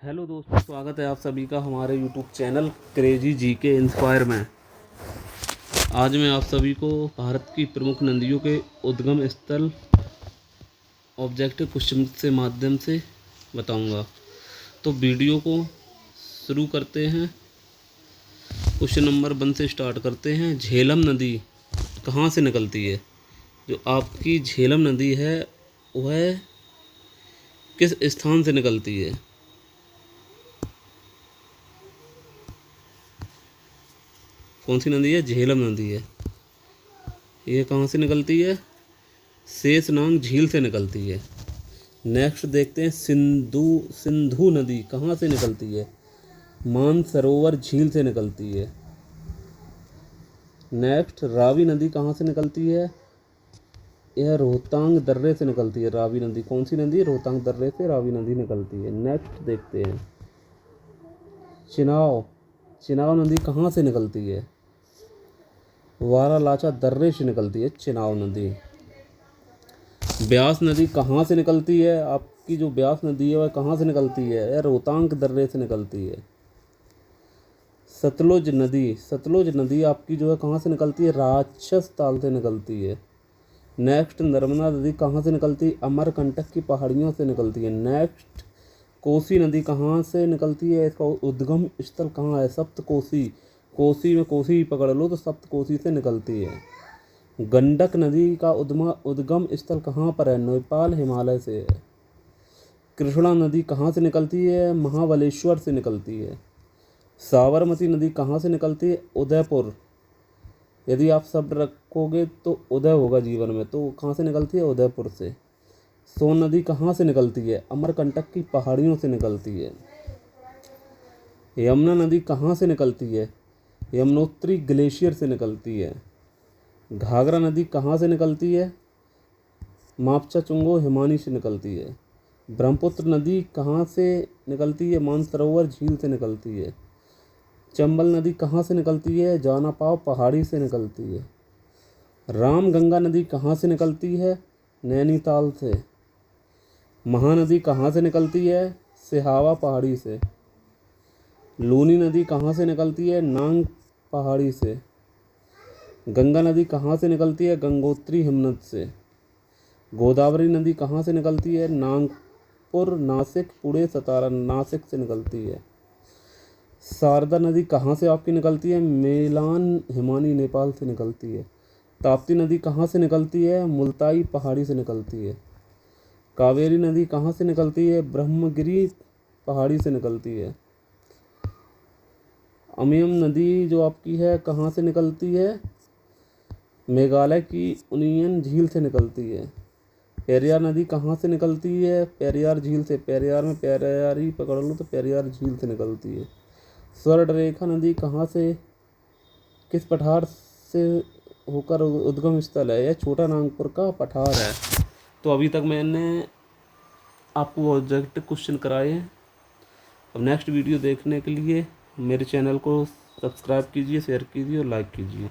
Hello दोस्तों, स्वागत है आप सभी का हमारे YouTube channel crazy GK inspire में। आज मैं आप सभी को भारत की प्रमुख नदियों के उद्गम स्थल ऑब्जेक्टिव क्वेश्चन से माध्यम से बताऊंगा। तो वीडियो को शुरू करते हैं। क्वेश्चन नंबर 1 से स्टार्ट करते हैं। झेलम नदी कहाँ से निकलती है? जो आपकी झेलम नदी है वह किस स्थान से निकलती है? कौन सी नदी है? झेलम नदी है। ये कहाँ से निकलती है? शेषनाग झील से निकलती है। नेक्स्ट देखते हैं। सिंधु नदी कहाँ से निकलती है? मानसरोवर झील से निकलती है। नेक्स्ट, रावी नदी कहाँ से निकलती है? यह रोहतांग दर्रे से निकलती है। रावी नदी कौन सी नदी है? रोहतांग दर्रे से रावी नदी निकलती है। नेक्स्ट देखते हैं। चिनाव नदी कहाँ से निकलती है? वारालाचा दर्रे से निकलती है चिनाव नदी। ब्यास नदी कहाँ से निकलती है? आपकी जो ब्यास नदी है वह कहाँ से निकलती है? यह रोहतांग दर्रे से निकलती है। सतलुज नदी आपकी जो है कहाँ से निकलती है? राक्षस ताल से निकलती है। नेक्स्ट, नर्मदा नदी कहाँ से निकलती है? अमरकंटक की पहाड़ियों से निकलती है। नेक्स्ट, कोसी नदी कहाँ से निकलती है? इसका उद्गम स्थल कहाँ है? सप्तकोसी। कोसी में कोसी पकड़ लो तो सप्तकोसी से निकलती है। गंडक नदी का उद्गम स्थल कहाँ पर है? नेपाल हिमालय से है। कृष्णा नदी कहाँ से निकलती है? महाबलेश्वर से निकलती है। साबरमती नदी कहाँ से निकलती है? उदयपुर। यदि आप शब्द रखोगे तो उदय होगा जीवन में, तो कहाँ से निकलती है? उदयपुर से। सोन नदी कहाँ से निकलती है? अमरकंटक की पहाड़ियों से निकलती है। यमुना नदी कहाँ से निकलती है? यमुनोत्री ग्लेशियर से निकलती है। घाघरा नदी कहाँ से निकलती है? मापचा चुंगो हिमानी से निकलती है। ब्रह्मपुत्र नदी कहाँ से निकलती है? मानसरोवर झील से निकलती है। चंबल नदी कहाँ से निकलती है? जानापाव पहाड़ी से निकलती है। रामगंगा नदी कहाँ से निकलती है? नैनीताल से। महानदी कहाँ से निकलती है? सिहावा पहाड़ी से। लूनी नदी कहाँ से निकलती है? नांग पहाड़ी से। गंगा नदी कहाँ से निकलती है? गंगोत्री हिमनद से। गोदावरी नदी कहाँ से निकलती है? नागपुर, नासिक, पुणे, सतारा, नासिक से निकलती है। शारदा नदी कहाँ से आपकी निकलती है? मेलान हिमानी नेपाल से निकलती है। ताप्ती नदी कहाँ से निकलती है? मुल्ताई पहाड़ी से निकलती है। कावेरी नदी कहाँ से निकलती है? ब्रह्मगिरी पहाड़ी से निकलती है। अमयम नदी जो आपकी है कहाँ से निकलती है? मेघालय की उनियन झील से निकलती है। पेरियार नदी कहाँ से निकलती है? पेरियार झील से। पेरियार में पेरियार ही पकड़ लो तो पेरियार झील से निकलती है। स्वर्णरेखा नदी कहाँ से, किस पठार से होकर उद्गम स्थल है? यह छोटा नागपुर का पठार है। तो अभी तक मैंने आपको ऑब्जेक्टिव क्वेश्चन कराए हैं। अब नेक्स्ट वीडियो देखने के लिए मेरे चैनल को सब्सक्राइब कीजिए, शेयर कीजिए और लाइक कीजिए।